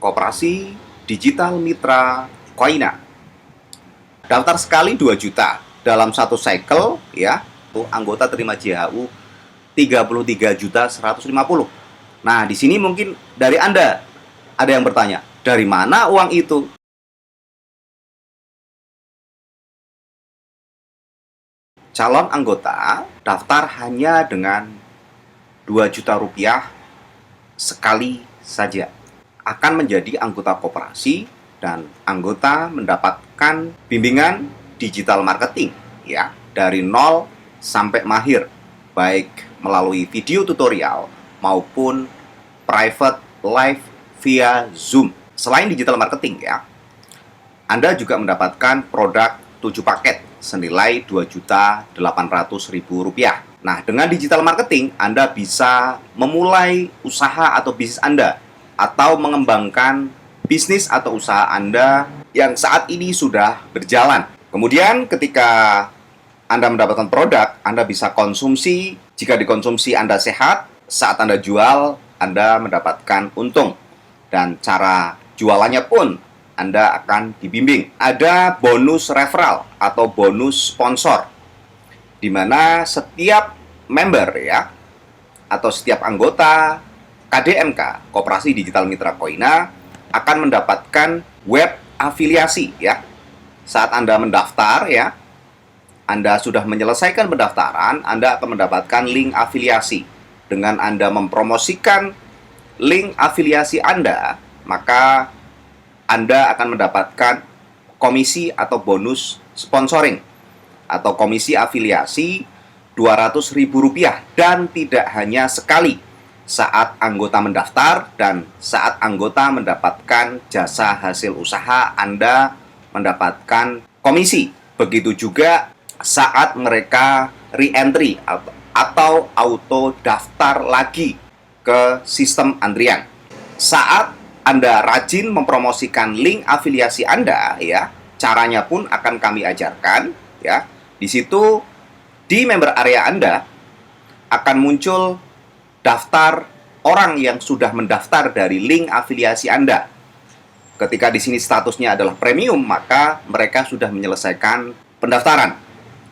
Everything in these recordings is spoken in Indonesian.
Koperasi Digital Mitra Koina. Daftar sekali 2 juta dalam satu cycle ya. Anggota terima JHU 33.150. Nah, di sini mungkin dari Anda ada yang bertanya, dari mana uang itu? Calon anggota daftar hanya dengan 2 juta rupiah sekali saja. Akan menjadi anggota koperasi dan anggota mendapatkan bimbingan digital marketing ya, dari nol sampai mahir, baik melalui video tutorial maupun private live via Zoom. Selain digital marketing ya, Anda juga mendapatkan produk 7 paket senilai Rp2.800.000. Nah, dengan digital marketing, Anda bisa memulai usaha atau bisnis Anda, atau mengembangkan bisnis atau usaha Anda yang saat ini sudah berjalan. Kemudian ketika Anda mendapatkan produk, Anda bisa konsumsi. Jika dikonsumsi Anda sehat, saat Anda jual, Anda mendapatkan untung. Dan cara jualannya pun Anda akan dibimbing. Ada bonus referral atau bonus sponsor, di mana setiap member ya, atau setiap anggota KDMK, Koperasi Digital Mitra Koina, akan mendapatkan web afiliasi ya. Saat Anda mendaftar ya, Anda sudah menyelesaikan pendaftaran, Anda akan mendapatkan link afiliasi. Dengan Anda mempromosikan link afiliasi Anda, maka Anda akan mendapatkan komisi atau bonus sponsoring atau komisi afiliasi Rp200.000, dan tidak hanya sekali saat anggota mendaftar dan saat anggota mendapatkan jasa hasil usaha, Anda mendapatkan komisi. Begitu juga saat mereka re-entry atau auto daftar lagi ke sistem antrian. Saat Anda rajin mempromosikan link afiliasi Anda ya, caranya pun akan kami ajarkan ya. Di situ di member area Anda akan muncul daftar orang yang sudah mendaftar dari link afiliasi Anda. Ketika di sini statusnya adalah premium, maka mereka sudah menyelesaikan pendaftaran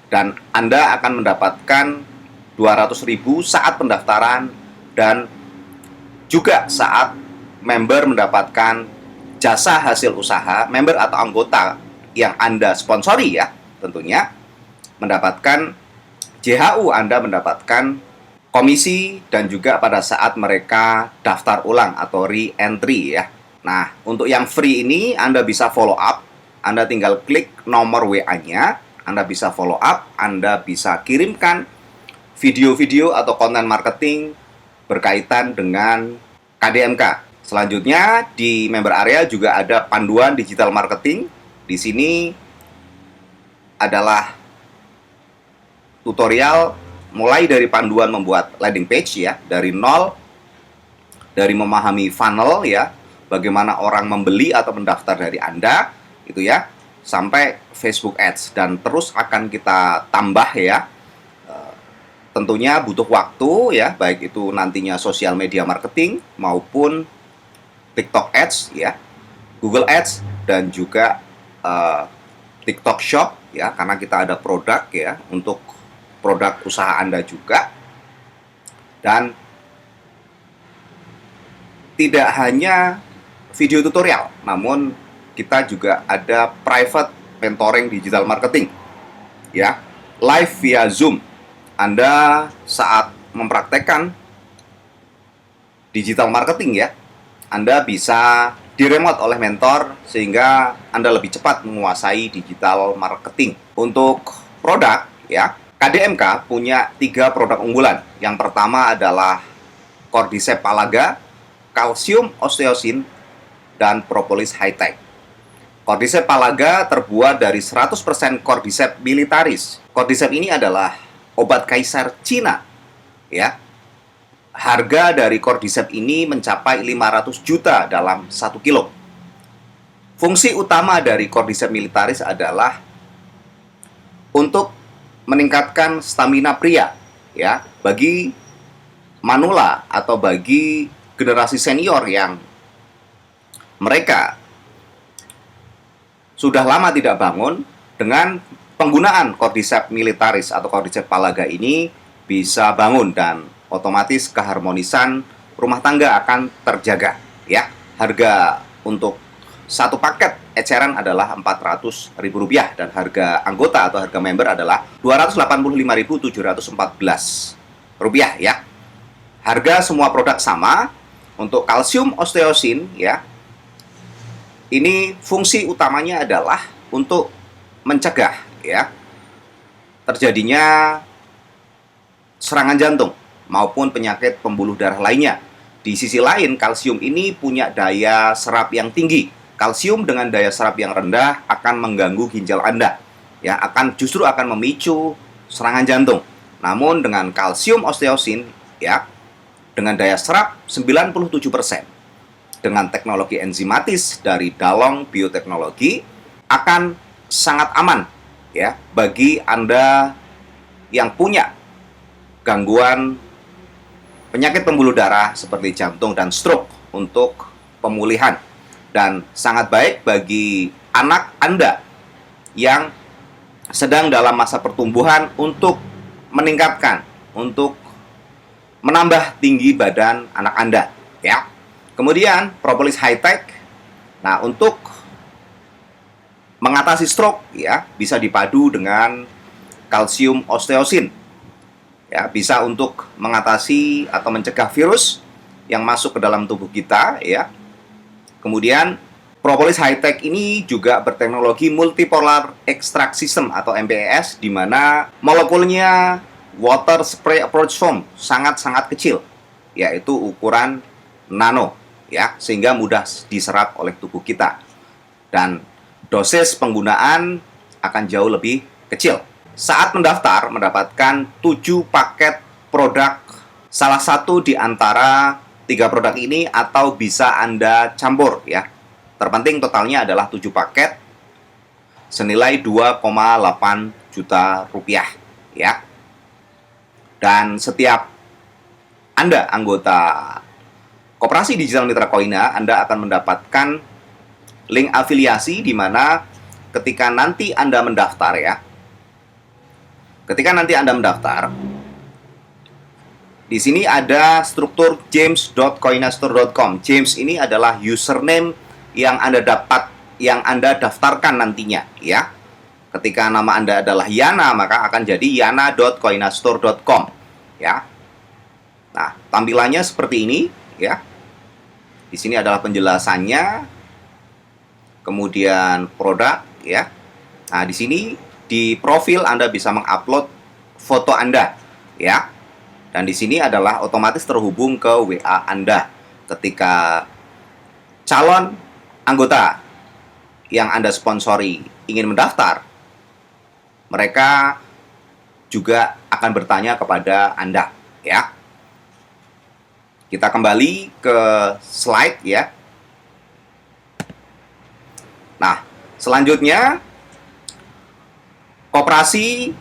dan Anda akan mendapatkan Rp200.000 saat pendaftaran, dan juga saat member mendapatkan jasa hasil usaha, member atau anggota yang Anda sponsori ya, tentunya mendapatkan JHU, Anda mendapatkan komisi, dan juga pada saat mereka daftar ulang atau re-entry ya. Nah, untuk yang free ini Anda bisa follow up. Anda tinggal klik nomor WA-nya, Anda bisa follow up, Anda bisa kirimkan video-video atau konten marketing berkaitan dengan KDMK. Selanjutnya di member area juga ada panduan digital marketing. Di sini adalah tutorial mulai dari panduan membuat landing page ya, dari nol, dari memahami funnel ya, bagaimana orang membeli atau mendaftar dari Anda itu ya, sampai Facebook Ads, dan terus akan kita tambah ya. Tentunya butuh waktu ya, baik itu nantinya sosial media marketing maupun TikTok Ads ya, Google Ads, dan juga TikTok Shop ya, karena kita ada produk ya untuk produk usaha Anda juga. Dan tidak hanya video tutorial, namun kita juga ada private mentoring digital marketing ya, live via Zoom. Anda saat mempraktekkan digital marketing ya, Anda bisa diremote oleh mentor sehingga Anda lebih cepat menguasai digital marketing. Untuk produk ya, KDMK punya 3 produk unggulan. Yang pertama adalah Cordyceps Palaga, Calcium Osteosin, dan Propolis High Tech. Cordyceps Palaga terbuat dari 100% Cordyceps militaris. Cordyceps ini adalah obat kaisar Cina ya. Harga dari Cordyceps ini mencapai 500 juta dalam 1 kilo. Fungsi utama dari Cordyceps militaris adalah untuk meningkatkan stamina pria ya, bagi manula atau bagi generasi senior yang mereka sudah lama tidak bangun, dengan penggunaan Cordyceps militaris atau Cordyceps palaga ini bisa bangun dan otomatis keharmonisan rumah tangga akan terjaga ya. Harga untuk satu paket eceran adalah Rp400.000 dan harga anggota atau harga member adalah Rp285.714 ya. Harga semua produk sama. Untuk kalsium osteosin ya, ini fungsi utamanya adalah untuk mencegah ya terjadinya serangan jantung maupun penyakit pembuluh darah lainnya. Di sisi lain, kalsium ini punya daya serap yang tinggi. Kalsium dengan daya serap yang rendah akan mengganggu ginjal Anda. Ya, justru akan memicu serangan jantung. Namun dengan kalsium osteosin ya, dengan daya serap 97%, dengan teknologi enzimatis dari Dalong Bioteknologi, akan sangat aman ya bagi Anda yang punya gangguan penyakit pembuluh darah seperti jantung dan stroke untuk pemulihan, dan sangat baik bagi anak Anda yang sedang dalam masa pertumbuhan untuk meningkatkan, untuk menambah tinggi badan anak Anda ya. Kemudian propolis high tech, nah untuk mengatasi stroke ya, bisa dipadu dengan kalsium osteosin ya, bisa untuk mengatasi atau mencegah virus yang masuk ke dalam tubuh kita ya. Kemudian propolis high tech ini juga berteknologi multipolar extract system atau MPES, di mana molekulnya water spray approach foam sangat-sangat kecil, yaitu ukuran nano ya, sehingga mudah diserap oleh tubuh kita, dan dosis penggunaan akan jauh lebih kecil. Saat mendaftar, mendapatkan 7 paket produk, salah satu di antara 3 produk ini, atau bisa Anda campur ya. Terpenting totalnya adalah 7 paket senilai 2,8 juta rupiah ya. Dan setiap Anda anggota Koperasi Digital Mitra Koina, Anda akan mendapatkan link afiliasi, di mana ketika nanti Anda mendaftar ya, ketika nanti Anda mendaftar, di sini ada struktur james.koinastore.com. James ini adalah username yang Anda daftarkan nantinya ya. Ketika nama Anda adalah Yana, maka akan jadi yana.koinastore.com ya. Nah, tampilannya seperti ini ya. Di sini adalah penjelasannya, kemudian produk ya. Nah, di sini di profil Anda bisa mengupload foto Anda ya. Dan di sini adalah otomatis terhubung ke WA Anda. Ketika calon anggota yang Anda sponsori ingin mendaftar, mereka juga akan bertanya kepada Anda ya. Kita kembali ke slide ya. Nah, selanjutnya koperasi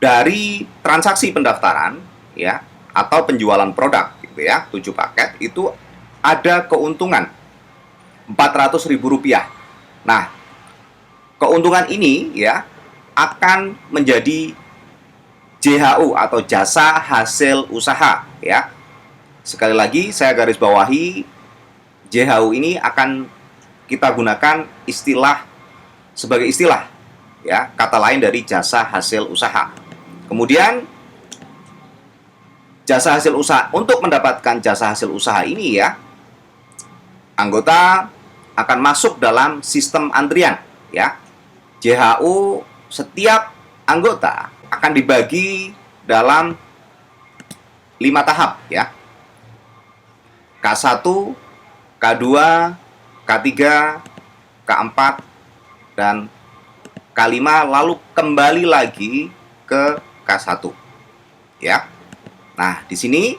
dari transaksi pendaftaran ya, atau penjualan produk gitu ya, 7 paket itu ada keuntungan Rp400.000. Nah, keuntungan ini ya akan menjadi JHU atau jasa hasil usaha ya. Sekali lagi saya garis bawahi, JHU ini akan kita gunakan sebagai istilah ya, kata lain dari jasa hasil usaha. Kemudian jasa hasil usaha, untuk mendapatkan jasa hasil usaha ini ya, anggota akan masuk dalam sistem antrian ya. JHU setiap anggota akan dibagi dalam 5 tahap ya. K1, K2, K3, K4, dan K5, lalu kembali lagi ke K1 ya. Nah, di sini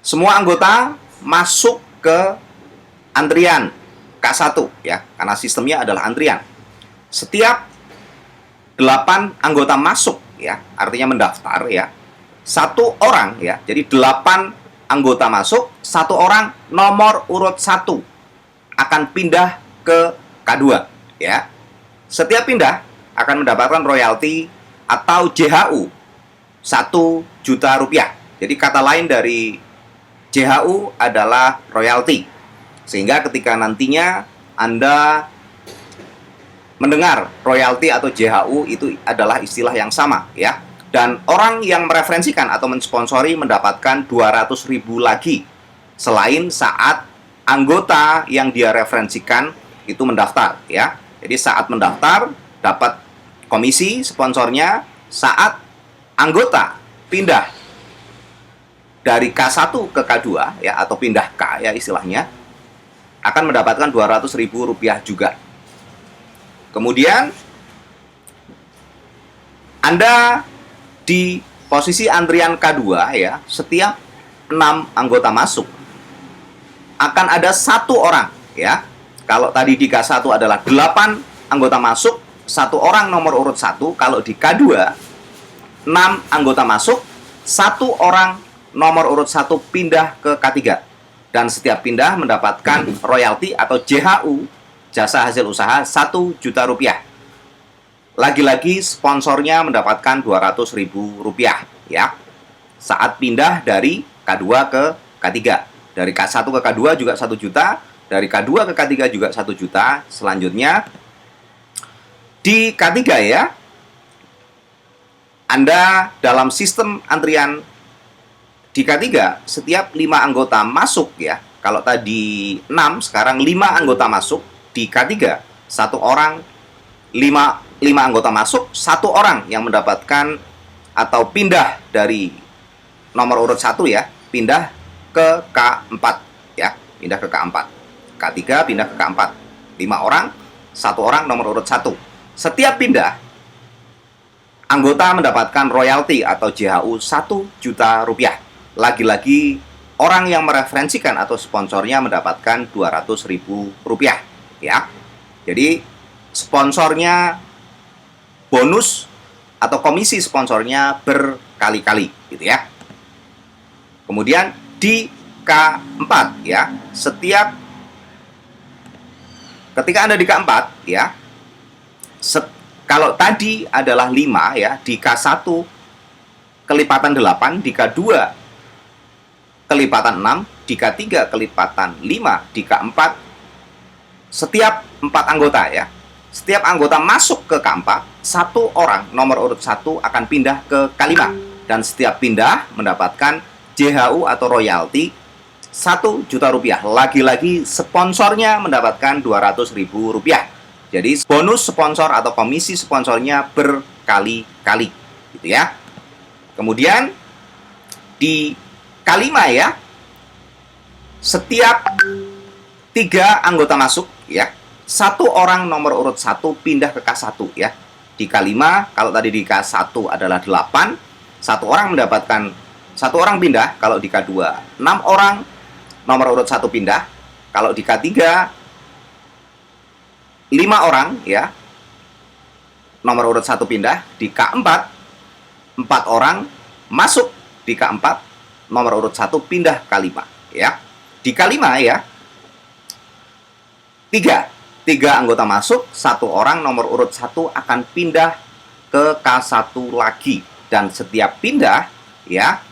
semua anggota masuk ke antrian K1 ya, karena sistemnya adalah antrian. Setiap 8 anggota masuk ya, artinya mendaftar ya, 1 orang ya, jadi 8 anggota masuk, 1 orang nomor urut 1 akan pindah ke K2, ya. Setiap pindah akan mendapatkan royalti atau JHU 1 juta rupiah. Jadi kata lain dari JHU adalah royalti. Sehingga ketika nantinya Anda mendengar royalti atau JHU itu adalah istilah yang sama, ya. Dan orang yang mereferensikan atau mensponsori mendapatkan 200.000 lagi selain saat anggota yang dia referensikan itu mendaftar, ya. Jadi saat mendaftar dapat komisi sponsornya, saat anggota pindah dari K1 ke K2, ya, atau pindah K, ya, istilahnya akan mendapatkan 200.000 rupiah juga. Kemudian Anda di posisi antrian K2, ya, setiap 6 anggota masuk akan ada 1 orang, ya. Kalau tadi di K1 adalah 8 anggota masuk, 1 orang nomor urut 1. Kalau di K2 6 anggota masuk, 1 orang nomor urut 1 pindah ke K3. Dan setiap pindah mendapatkan royalti atau JHU, jasa hasil usaha, 1 juta rupiah. Lagi-lagi sponsornya mendapatkan 200.000 rupiah, ya. Saat pindah dari K2 ke K3. Dari K1 ke K2 juga 1 juta, dari K2 ke K3 juga 1 juta. Selanjutnya di K3, ya, Anda dalam sistem antrian di K3 setiap 5 anggota masuk, ya. Kalau tadi 6, sekarang 5 anggota masuk. Di K3 1 orang 5 anggota masuk, 1 orang yang mendapatkan atau pindah dari nomor urut 1, ya, pindah ke K4, ya, pindah ke K4. K3 pindah ke K4. 5 orang, 1 orang nomor urut 1. Setiap pindah anggota mendapatkan royalti atau JHU 1 juta rupiah. Lagi-lagi orang yang mereferensikan atau sponsornya mendapatkan 200.000 rupiah, ya. Jadi sponsornya bonus atau komisi sponsornya berkali-kali, gitu, ya. Kemudian di K4, ya, setiap ketika Anda di K4, ya, kalau tadi adalah 5, ya, di K1 kelipatan 8, di K2 kelipatan 6, di K3 kelipatan 5, di K4 setiap 4 anggota, ya. Setiap anggota masuk ke K4, 1 orang nomor urut 1 akan pindah ke K5. Dan setiap pindah mendapatkan JHU atau royalti 1 juta rupiah. Lagi-lagi sponsornya mendapatkan 200.000 rupiah. Jadi bonus sponsor atau komisi sponsornya berkali-kali, gitu, ya. Kemudian di K5, ya, setiap 3 anggota masuk, ya, 1 orang nomor urut 1 pindah ke K1, ya. Di K5, kalau tadi di K1 adalah 8, 1 orang mendapatkan 1 orang pindah. Kalau di K2 6 orang nomor urut 1 pindah. Kalau di K3 5 orang, ya, nomor urut 1 pindah. Di K4 4 orang masuk. Di K4 nomor urut 1 pindah K5, ya. Di K5, ya, 3 anggota masuk, 1 orang nomor urut 1 akan pindah ke K1 lagi. Dan setiap pindah, ya,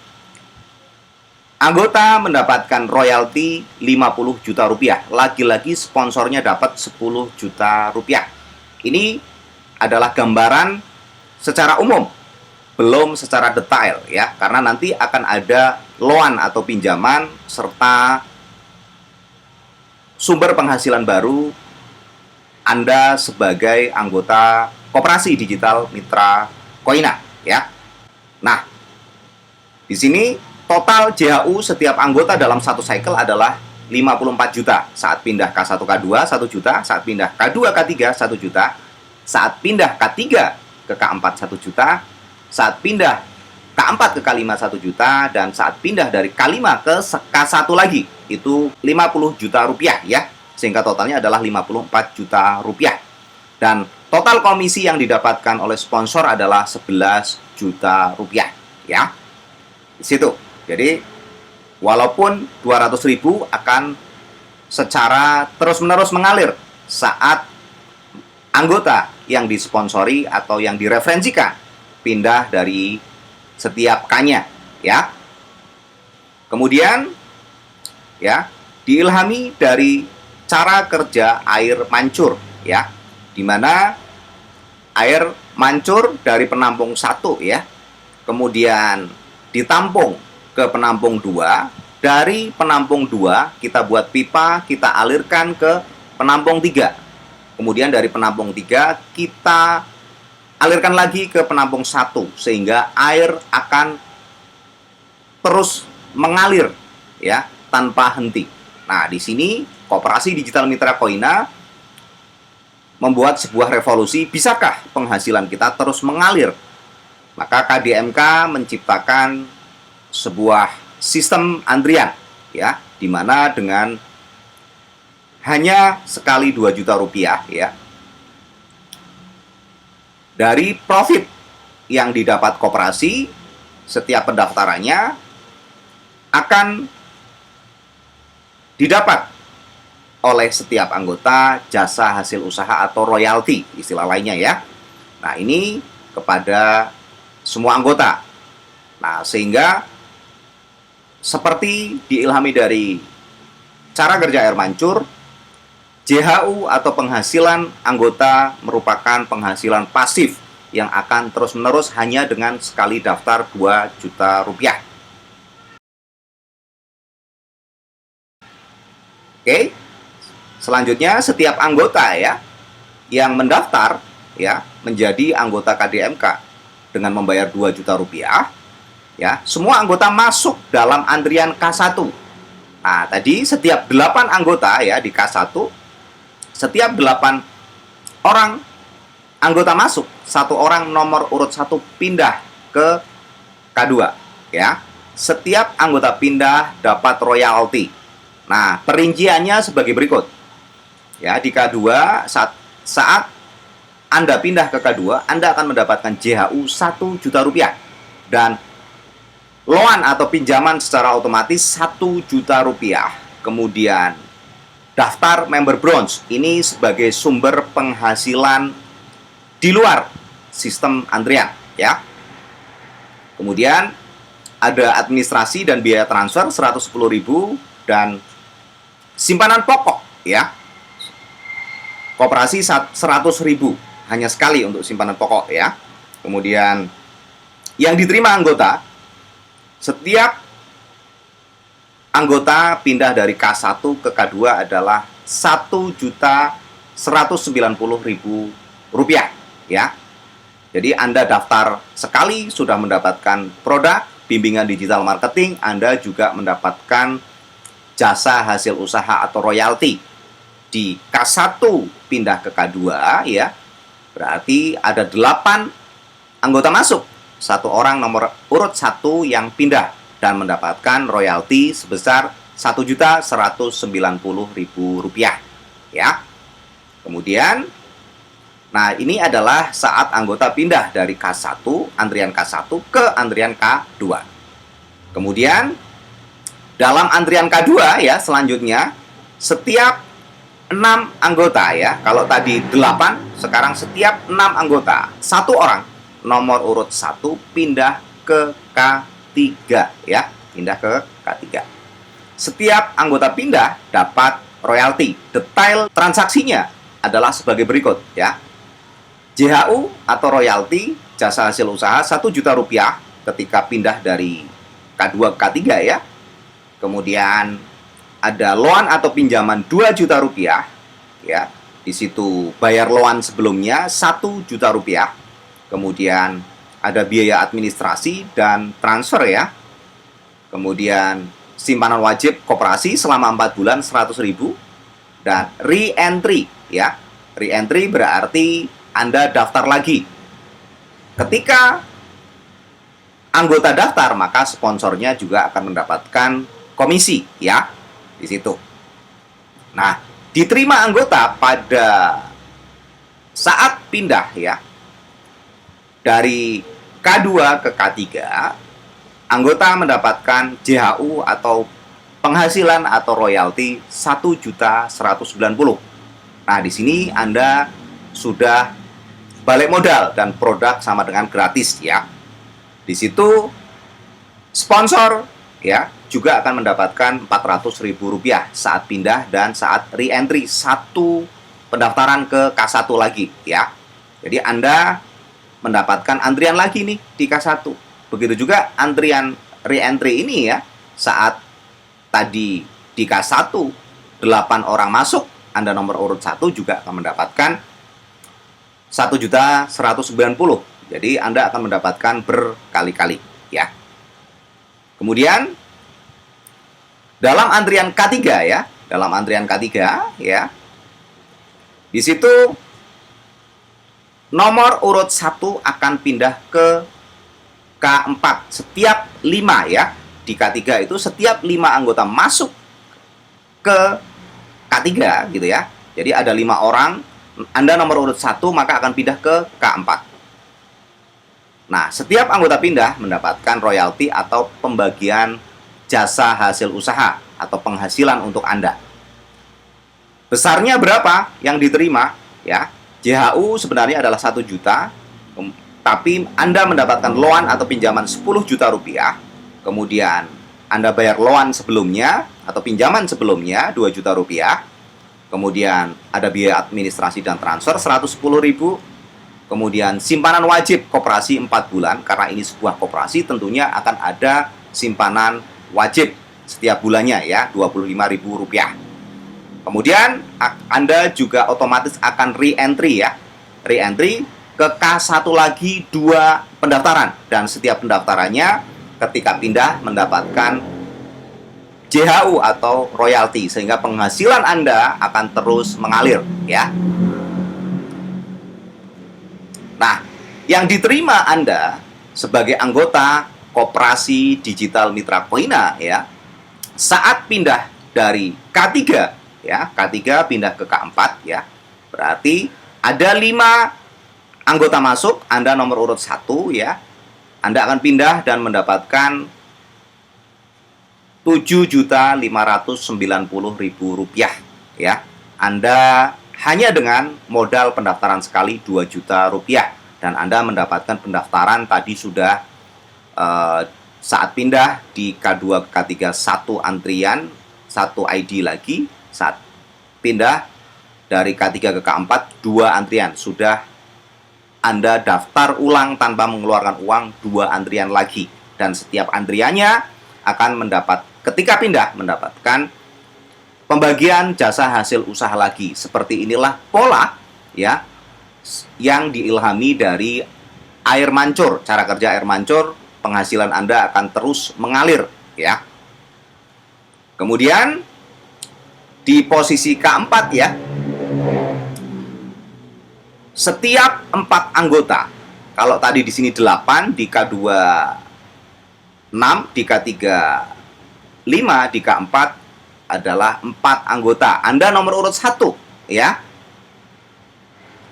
anggota mendapatkan royalti 50 juta rupiah. Lagi-lagi sponsornya dapat 10 juta rupiah. Ini adalah gambaran secara umum, belum secara detail, ya. Karena nanti akan ada loan atau pinjaman serta sumber penghasilan baru Anda sebagai anggota Koperasi Digital Mitra Koina, ya. Nah, di sini total JHU setiap anggota dalam satu cycle adalah 54 juta. Saat pindah K1 K2 1 juta, saat pindah K2 K3 1 juta, saat pindah K3 ke K4 1 juta, saat pindah K4 ke K5 1 juta, dan saat pindah dari K5 ke K1 lagi itu 50 juta rupiah, ya. Sehingga totalnya adalah 54 juta rupiah. Dan total komisi yang didapatkan oleh sponsor adalah 11 juta rupiah, ya. Di situ. Jadi Walaupun 200.000 akan secara terus-menerus mengalir saat anggota yang disponsori atau yang direferensikan pindah dari setiap K-nya, ya. Kemudian ya, diilhami dari cara kerja air mancur, ya, di mana air mancur dari penampung 1, ya, kemudian ditampung ke penampung 2, dari penampung 2 kita buat pipa, kita alirkan ke penampung 3, kemudian dari penampung 3 kita alirkan lagi ke penampung 1, sehingga air akan terus mengalir, ya, tanpa henti. Nah, di sini Koperasi Digital Mitra Koina membuat sebuah revolusi. Bisakah penghasilan kita terus mengalir? Maka KDMK menciptakan sebuah sistem antrian, ya, di mana dengan hanya sekali 2 juta rupiah, ya, dari profit yang didapat koperasi, setiap pendaftarannya akan didapat oleh setiap anggota jasa hasil usaha atau royalti, istilah lainnya, ya. Nah, ini kepada semua anggota. Nah, sehingga seperti diilhami dari cara kerja air mancur, JHU atau penghasilan anggota merupakan penghasilan pasif yang akan terus-menerus hanya dengan sekali daftar 2 juta rupiah. Oke, selanjutnya setiap anggota, ya, yang mendaftar, ya, menjadi anggota KDMK dengan membayar 2 juta rupiah, ya, semua anggota masuk dalam antrian K1. Nah, tadi setiap 8 anggota, ya, di K1, setiap 8 orang anggota masuk, 1 orang nomor urut 1 pindah ke K2, ya. Setiap anggota pindah dapat royalti. Nah, perinciannya sebagai berikut. Ya, di K2 saat Anda pindah ke K2, Anda akan mendapatkan JHU 1 juta rupiah dan loan atau pinjaman secara otomatis 1 juta rupiah. Kemudian daftar member bronze ini sebagai sumber penghasilan di luar sistem antrian, ya. Kemudian ada administrasi dan biaya transfer 110.000 dan simpanan pokok, ya. Koperasi 100.000 hanya sekali untuk simpanan pokok, ya. Kemudian yang diterima anggota, setiap anggota pindah dari K1 ke K2 adalah 1.190.000 rupiah, ya. Jadi Anda daftar sekali sudah mendapatkan produk bimbingan digital marketing, Anda juga mendapatkan jasa hasil usaha atau royalti. Di K1 pindah ke K2, ya, berarti ada 8 anggota masuk, 1 orang nomor urut 1 yang pindah dan mendapatkan royalti sebesar 1.190.000 rupiah, ya. Kemudian, nah, ini adalah saat anggota pindah dari K1, antrian K1 ke antrian K2. Kemudian dalam antrian K2, ya, selanjutnya setiap 6 anggota, ya. Kalau tadi 8, sekarang setiap 6 anggota, 1 orang nomor urut 1 pindah ke K3, ya. Pindah ke K3. Setiap anggota pindah dapat royalti. Detail transaksinya adalah sebagai berikut, ya. JHU atau royalti jasa hasil usaha 1 juta rupiah ketika pindah dari K2 ke K3, ya. Kemudian ada loan atau pinjaman 2 juta rupiah, ya. Di situ bayar loan sebelumnya 1 juta rupiah. Kemudian ada biaya administrasi dan transfer, ya. Kemudian simpanan wajib koperasi selama 4 bulan 100.000 dan re-entry, ya. Re-entry berarti Anda daftar lagi. Ketika anggota daftar, maka sponsornya juga akan mendapatkan komisi, ya, di situ. Nah, diterima anggota pada saat pindah, ya, dari K2 ke K3, anggota mendapatkan JHU atau penghasilan atau royalti 1.190.000. Nah, di sini Anda sudah balik modal dan produk sama dengan gratis ya. Di situ sponsor ya juga akan mendapatkan Rp400.000 saat pindah dan saat re-entry satu pendaftaran ke K1 lagi ya. Jadi Anda mendapatkan antrian lagi nih di K1. Begitu juga antrian re-entry ini ya. Saat tadi di K1 8 orang masuk, Anda nomor urut 1 juga akan mendapatkan 1.190.000. Jadi Anda akan mendapatkan berkali-kali ya. Kemudian dalam antrian K3 ya, dalam antrian K3 ya. Di situ nomor urut 1 akan pindah ke K4 setiap 5 ya. Di K3 itu setiap 5 anggota masuk ke K3 gitu ya. Jadi ada 5 orang, Anda nomor urut 1 maka akan pindah ke K4. Nah, setiap anggota pindah mendapatkan royalti atau pembagian jasa hasil usaha atau penghasilan untuk Anda. Besarnya berapa yang diterima ya? JHU sebenarnya adalah 1 juta, tapi Anda mendapatkan loan atau pinjaman 10 juta rupiah. Kemudian Anda bayar loan sebelumnya atau pinjaman sebelumnya 2 juta rupiah. Kemudian ada biaya administrasi dan transfer 110.000. Kemudian simpanan wajib koperasi 4 bulan. Karena ini sebuah koperasi tentunya akan ada simpanan wajib setiap bulannya ya, Rp25.000. Kemudian Anda juga otomatis akan re-entry ya. Re-entry ke K1 lagi 2 pendaftaran. Dan setiap pendaftarannya ketika pindah mendapatkan JHU atau royalti, sehingga penghasilan Anda akan terus mengalir ya. Nah, yang diterima Anda sebagai anggota Koperasi Digital Mitra Koina ya, saat pindah dari K3 ya, K3 pindah ke K4 ya, berarti ada 5 anggota masuk, Anda nomor urut 1 ya, Anda akan pindah dan mendapatkan Rp7.590.000 ya. Anda hanya dengan modal pendaftaran sekali 2 juta rupiah dan Anda mendapatkan pendaftaran tadi sudah saat pindah di K2 ke K3 1 antrian, 1 ID lagi. Saat pindah dari K3 ke K4 2 antrian. Sudah Anda daftar ulang tanpa mengeluarkan uang 2 antrian lagi, dan setiap antriannya akan ketika pindah mendapatkan pembagian jasa hasil usaha lagi. Seperti inilah pola ya yang diilhami dari air mancur. Cara kerja air mancur, penghasilan Anda akan terus mengalir ya. Kemudian di posisi K4 ya, setiap 4 anggota, kalau tadi di sini 8, di K2 6, di K3 5, di K4 adalah 4 anggota. Anda nomor urut 1 ya,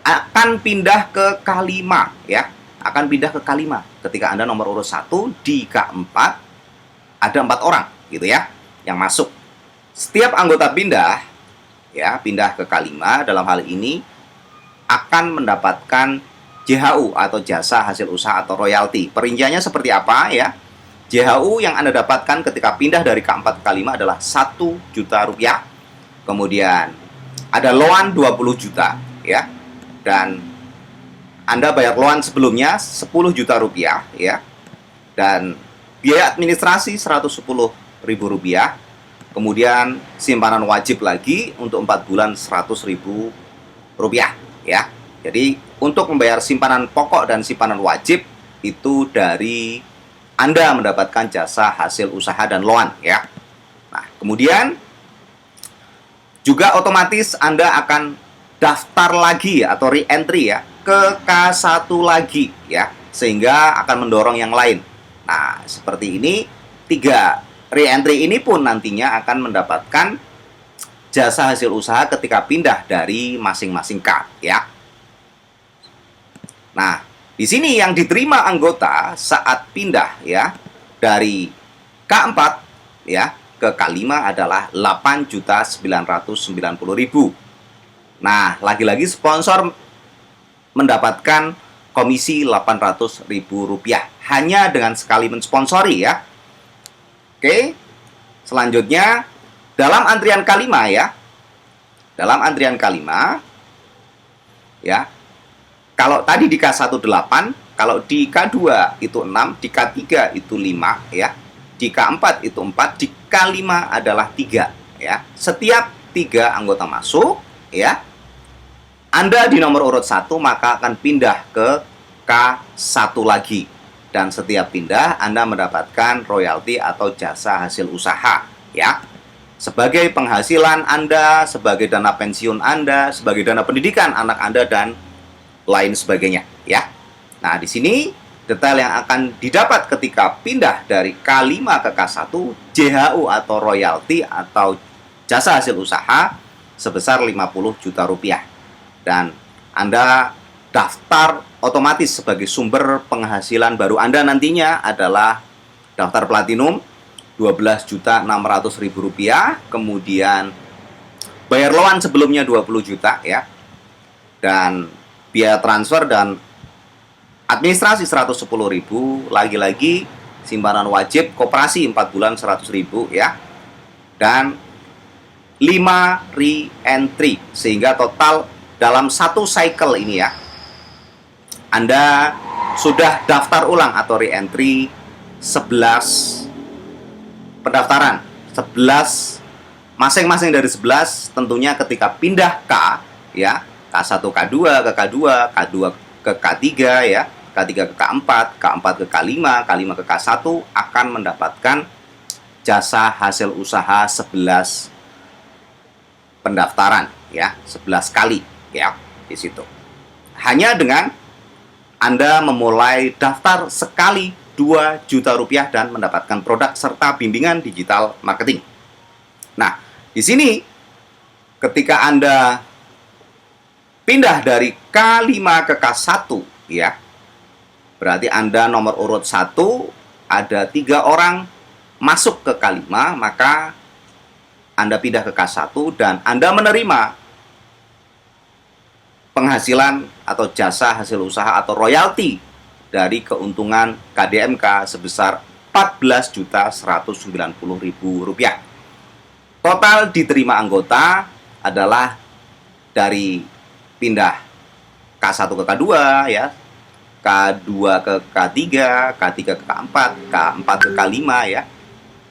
akan pindah ke K5 ya, akan pindah ke K5. Ketika Anda nomor urut 1 di K4 ada 4 orang gitu ya yang masuk. Setiap anggota pindah ya, pindah ke K5 dalam hal ini akan mendapatkan JHU atau jasa hasil usaha atau royalti. Perinciannya seperti apa ya? JHU yang Anda dapatkan ketika pindah dari K4 ke K5 adalah 1 juta rupiah. Kemudian ada loan 20 juta ya. Dan Anda bayar loan sebelumnya 10 juta rupiah ya. Dan biaya administrasi Rp110.000. Kemudian simpanan wajib lagi untuk 4 bulan Rp100.000 ya. Jadi untuk membayar simpanan pokok dan simpanan wajib itu dari Anda mendapatkan jasa hasil usaha dan loan ya. Nah, kemudian juga otomatis Anda akan daftar lagi atau re-entry ya ke K1 lagi ya, sehingga akan mendorong yang lain. Nah, seperti ini 3 re-entry ini pun nantinya akan mendapatkan jasa hasil usaha ketika pindah dari masing-masing K ya. Nah, di sini yang diterima anggota saat pindah ya dari K4 ya, ke K5 adalah 8.990.000. Nah, lagi-lagi sponsor mendapatkan komisi Rp800.000 hanya dengan sekali mensponsori ya. Oke. Selanjutnya dalam antrian K5 ya. Dalam antrian K5 ya. Kalau tadi di K1 8, kalau di K2 itu 6, di K3 itu 5 ya. Di K4 itu 4, di K5 adalah 3 ya. Setiap 3 anggota masuk ya, Anda di nomor urut 1 maka akan pindah ke K1 lagi. Dan setiap pindah Anda mendapatkan royalti atau jasa hasil usaha ya. Sebagai penghasilan Anda, sebagai dana pensiun Anda, sebagai dana pendidikan anak Anda dan lain sebagainya ya. Nah, di sini detail yang akan didapat ketika pindah dari K5 ke K1, JHU atau royalti atau jasa hasil usaha sebesar Rp50 juta. Dan Anda daftar otomatis sebagai sumber penghasilan baru Anda nantinya adalah daftar platinum Rp12.600.000, kemudian bayar loan sebelumnya 20 juta ya. Dan biaya transfer dan administrasi 110.000, lagi-lagi simpanan wajib koperasi 4 bulan 100.000 ya. Dan 5 re-entry, sehingga total dalam satu cycle ini ya, Anda sudah daftar ulang atau re-entry 11 pendaftaran. 11 masing-masing dari 11 tentunya ketika pindah K ya, K1 K2 ke K2, K2 ke K3 ya, K3 ke K4, K4 ke K5, K5 ke K1 akan mendapatkan jasa hasil usaha 11 pendaftaran ya, 11 kali ya di situ. Hanya dengan Anda memulai daftar sekali Rp2 juta dan mendapatkan produk serta bimbingan digital marketing. Nah, di sini ketika Anda pindah dari K5 ke K1 ya, berarti Anda nomor urut 1, ada 3 orang masuk ke K5, maka Anda pindah ke K1 dan Anda menerima penghasilan atau jasa hasil usaha atau royalti dari keuntungan KDMK sebesar Rp14.190.000. Total diterima anggota adalah dari pindah K1 ke K2 ya, K2 ke K3, K3 ke K4, K4 ke K5 ya,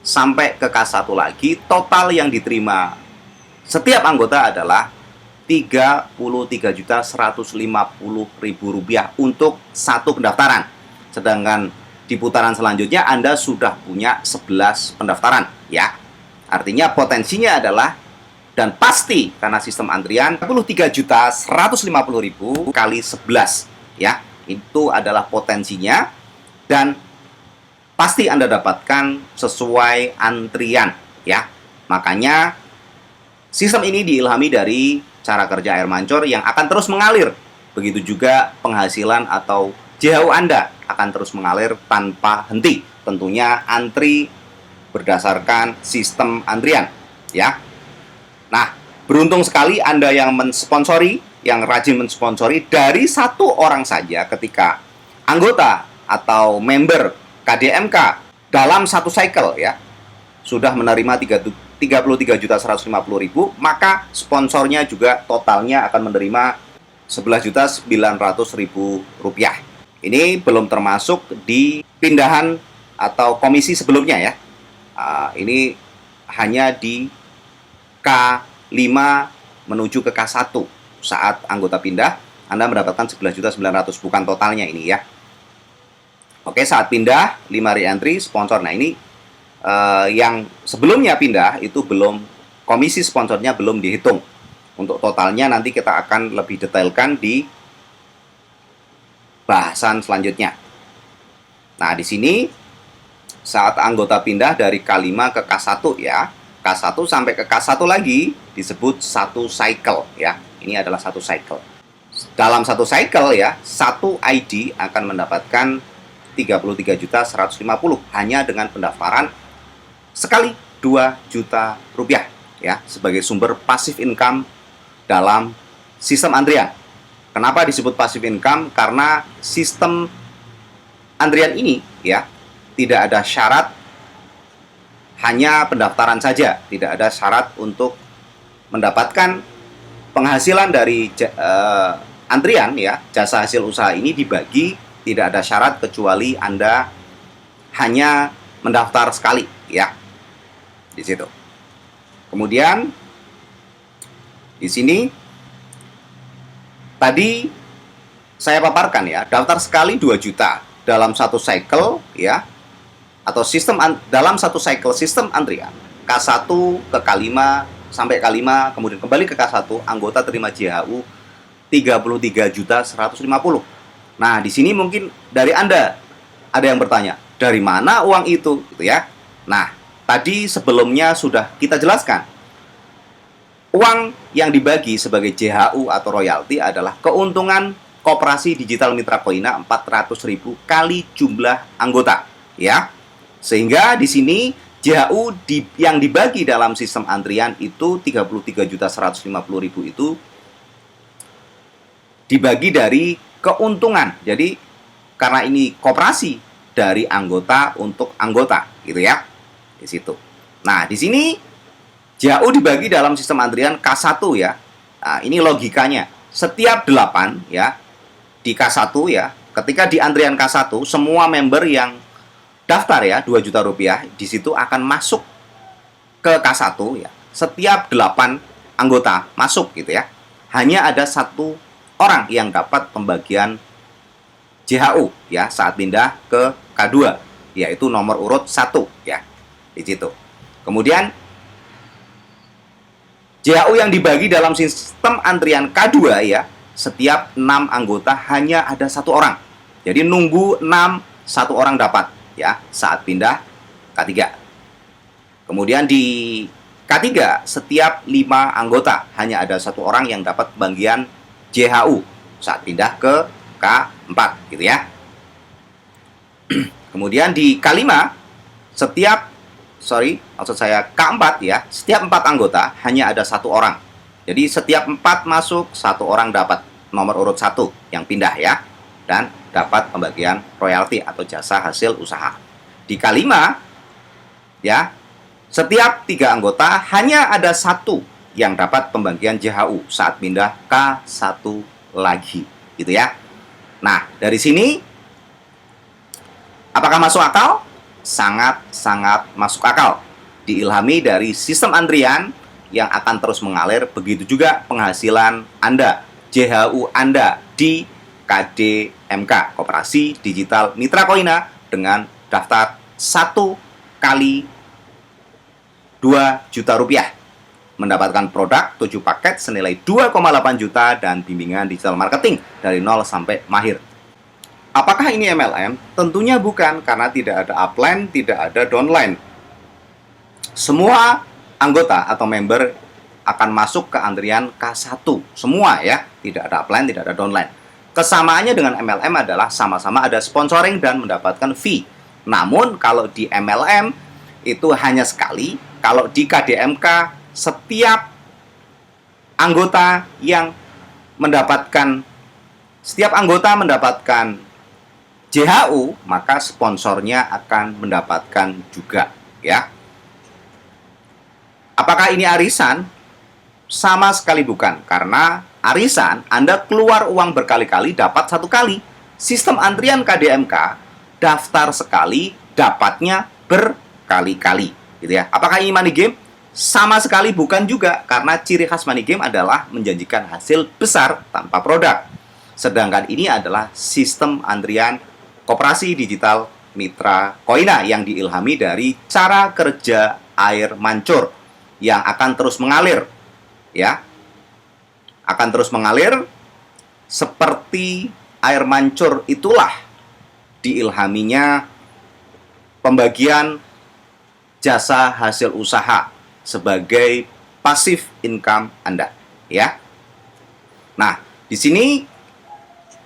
sampai ke K1 lagi. Total yang diterima setiap anggota adalah Rp33.150.000 untuk satu pendaftaran. Sedangkan di putaran selanjutnya Anda sudah punya 11 pendaftaran ya. Artinya potensinya adalah, dan pasti karena sistem antrian, Rp33.150.000 kali 11 ya. Itu adalah potensinya dan pasti Anda dapatkan sesuai antrian ya. Makanya sistem ini diilhami dari cara kerja air mancur yang akan terus mengalir. Begitu juga penghasilan atau JHU Anda akan terus mengalir tanpa henti. Tentunya antri berdasarkan sistem antrian ya. Nah, beruntung sekali Anda yang mensponsori, yang rajin mensponsori dari satu orang saja ketika anggota atau member KDMK dalam satu cycle ya sudah menerima Rp33.150.000, maka sponsornya juga totalnya akan menerima Rp11.900.000. Ini belum termasuk di pindahan atau komisi sebelumnya ya. Ini hanya di K5 menuju ke K1. Saat anggota pindah, Anda mendapatkan Rp11.900.000, bukan totalnya ini ya. Oke, saat pindah 5 re-entry sponsor. Nah, ini yang sebelumnya pindah itu belum, komisi sponsornya belum dihitung. Untuk totalnya nanti kita akan lebih detailkan di bahasan selanjutnya. Nah, di sini saat anggota pindah dari K5 ke K1 ya, K1 sampai ke K1 lagi disebut satu cycle ya. Ini adalah satu cycle. Dalam satu cycle ya, satu ID akan mendapatkan Rp33.150.000 hanya dengan pendaftaran sekali 2 juta rupiah ya sebagai sumber passive income dalam sistem antrian. Kenapa disebut passive income? Karena sistem antrian ini ya tidak ada syarat, hanya pendaftaran saja, tidak ada syarat untuk mendapatkan penghasilan dari antrian ya. Jasa hasil usaha ini dibagi, tidak ada syarat kecuali Anda hanya mendaftar sekali ya. Di situ. Kemudian di sini tadi saya paparkan ya, daftar sekali 2 juta dalam satu cycle ya, atau sistem dalam satu cycle sistem antrian K1 ke K5 sampai K5 kemudian kembali ke K1, anggota terima JHU 33.150. Nah, di sini mungkin dari Anda ada yang bertanya, dari mana uang itu gitu ya. Nah, tadi sebelumnya sudah kita jelaskan. Uang yang dibagi sebagai JHU atau royalti adalah keuntungan Koperasi Digital Mitra Koina 400.000 kali jumlah anggota ya. Sehingga di sini JHU yang dibagi dalam sistem antrian itu 33.150.000 itu dibagi dari keuntungan. Jadi karena ini koperasi dari anggota untuk anggota gitu ya. Di situ. Nah, di sini JHU dibagi dalam sistem antrian K1 ya. Nah, ini logikanya. Setiap 8 ya di K1 ya. Ketika di antrian K1 semua member yang daftar ya 2 juta rupiah di situ akan masuk ke K1 ya. Setiap 8 anggota masuk gitu ya. Hanya ada satu orang yang dapat pembagian JHU ya saat pindah ke K2 yaitu nomor urut 1 ya. Di situ. Kemudian JHU yang dibagi dalam sistem antrian K2 ya, setiap 6 anggota hanya ada satu orang. Jadi nunggu 6 satu orang dapat ya saat pindah K3. Kemudian di K3 setiap 5 anggota hanya ada satu orang yang dapat bagian JHU saat pindah ke K4 gitu ya. Kemudian di K5 K4 ya, setiap 4 anggota hanya ada satu orang. Jadi setiap 4 masuk satu orang dapat nomor urut 1 yang pindah ya dan dapat pembagian royalti atau jasa hasil usaha. Di K5 ya, setiap 3 anggota hanya ada satu yang dapat pembagian JHU saat pindah K1 lagi gitu ya. Nah, dari sini apakah masuk akal? Sangat-sangat masuk akal. Diilhami dari sistem antrian yang akan terus mengalir, begitu juga penghasilan Anda, JHU Anda di KDMK, Koperasi Digital Mitra Koina, dengan daftar 1 kali 2 juta rupiah. Mendapatkan produk 7 paket senilai 2,8 juta dan bimbingan digital marketing dari 0 sampai mahir. Apakah ini MLM? Tentunya bukan, karena tidak ada upline, tidak ada downline. Semua anggota atau member akan masuk ke antrian K1. Semua ya, tidak ada upline, tidak ada downline. Kesamaannya dengan MLM adalah sama-sama ada sponsoring dan mendapatkan fee. Namun kalau di MLM itu hanya sekali, kalau di KDMK setiap anggota mendapatkan JHU, maka sponsornya akan mendapatkan juga ya. Apakah ini arisan? Sama sekali bukan, karena arisan Anda keluar uang berkali-kali dapat satu kali. Sistem antrian KDMK daftar sekali dapatnya berkali-kali gitu ya. Apakah ini money game? Sama sekali bukan juga, karena ciri khas money game adalah menjanjikan hasil besar tanpa produk. Sedangkan ini adalah sistem antrian Koperasi Digital Mitra Koina yang diilhami dari cara kerja air mancur yang akan terus mengalir ya. Akan terus mengalir seperti air mancur, itulah diilhaminya pembagian jasa hasil usaha sebagai passive income Anda ya. Nah, di sini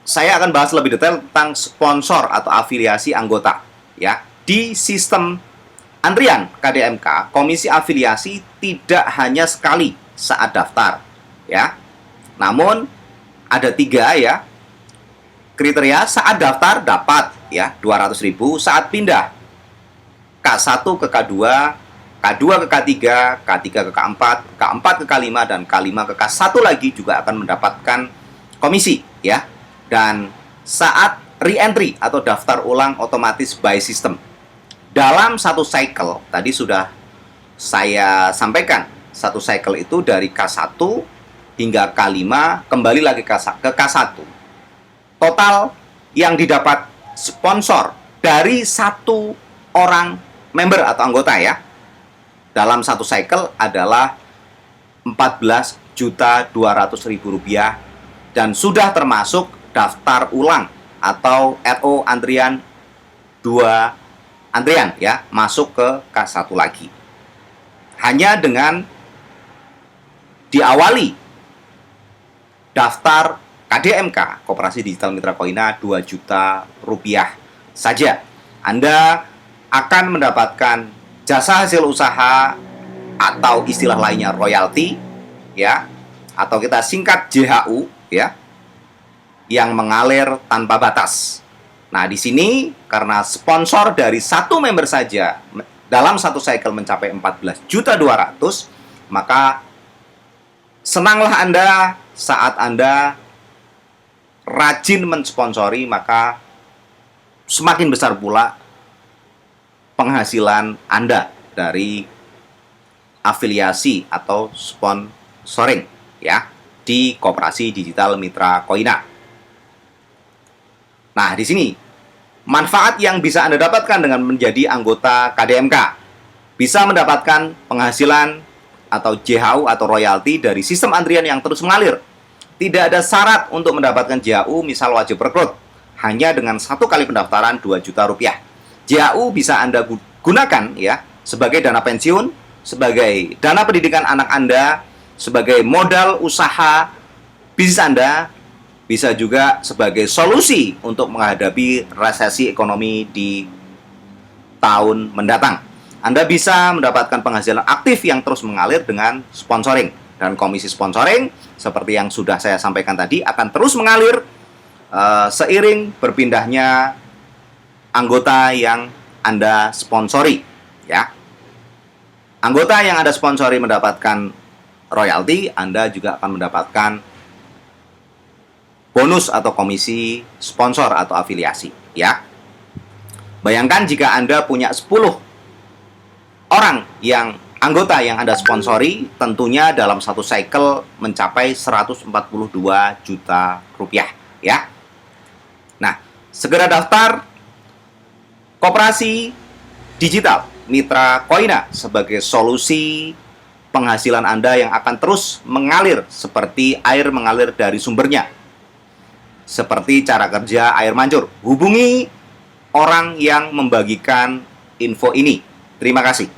saya akan bahas lebih detail tentang sponsor atau afiliasi anggota ya di sistem antrian KDMK, komisi afiliasi, tidak hanya sekali saat daftar, ya. Namun ada 3 ya kriteria. Saat daftar dapat ya 200.000, saat pindah K1 ke K2, K2 ke K3, K3 ke K4, K4 ke K5, dan K5 ke K1 lagi juga akan mendapatkan komisi ya. Dan saat re-entry atau daftar ulang otomatis by system, dalam satu cycle, tadi sudah saya sampaikan, satu cycle itu dari K1 hingga K5, kembali lagi ke K1. Total yang didapat sponsor dari satu orang member atau anggota ya, dalam satu cycle adalah Rp14.200.000, dan sudah termasuk daftar ulang atau RO antrian 2 antrian ya, masuk ke K1 lagi. Hanya dengan diawali daftar KDMK, Koperasi Digital Mitra Koina, Rp2 juta saja, Anda akan mendapatkan jasa hasil usaha atau istilah lainnya royalti ya, atau kita singkat JHU ya, yang mengalir tanpa batas. Nah, di sini karena sponsor dari satu member saja dalam satu cycle mencapai Rp14.200.000, maka senanglah Anda saat Anda rajin mensponsori, maka semakin besar pula penghasilan Anda dari afiliasi atau sponsoring ya di Koperasi Digital Mitra Koina. Nah, di sini manfaat yang bisa Anda dapatkan dengan menjadi anggota KDMK. Bisa mendapatkan penghasilan atau JHU atau royalti dari sistem antrian yang terus mengalir. Tidak ada syarat untuk mendapatkan JHU, misal wajib rekrut. Hanya dengan satu kali pendaftaran Rp2 juta. JHU bisa Anda gunakan ya sebagai dana pensiun, sebagai dana pendidikan anak Anda, sebagai modal usaha bisnis Anda, bisa juga sebagai solusi untuk menghadapi resesi ekonomi di tahun mendatang. Anda bisa mendapatkan penghasilan aktif yang terus mengalir dengan sponsoring. Dan komisi sponsoring, seperti yang sudah saya sampaikan tadi, akan terus mengalir seiring berpindahnya anggota yang Anda sponsori. Ya. Anggota yang Anda sponsori mendapatkan royalti, Anda juga akan mendapatkan bonus atau komisi sponsor atau afiliasi ya. Bayangkan jika Anda punya 10 orang yang anggota yang Anda sponsori, tentunya dalam satu cycle mencapai Rp142 juta ya. Nah, segera daftar Koperasi Digital Mitra Koina sebagai solusi penghasilan Anda yang akan terus mengalir seperti air mengalir dari sumbernya. Seperti cara kerja air mancur. Hubungi orang yang membagikan info ini. Terima kasih.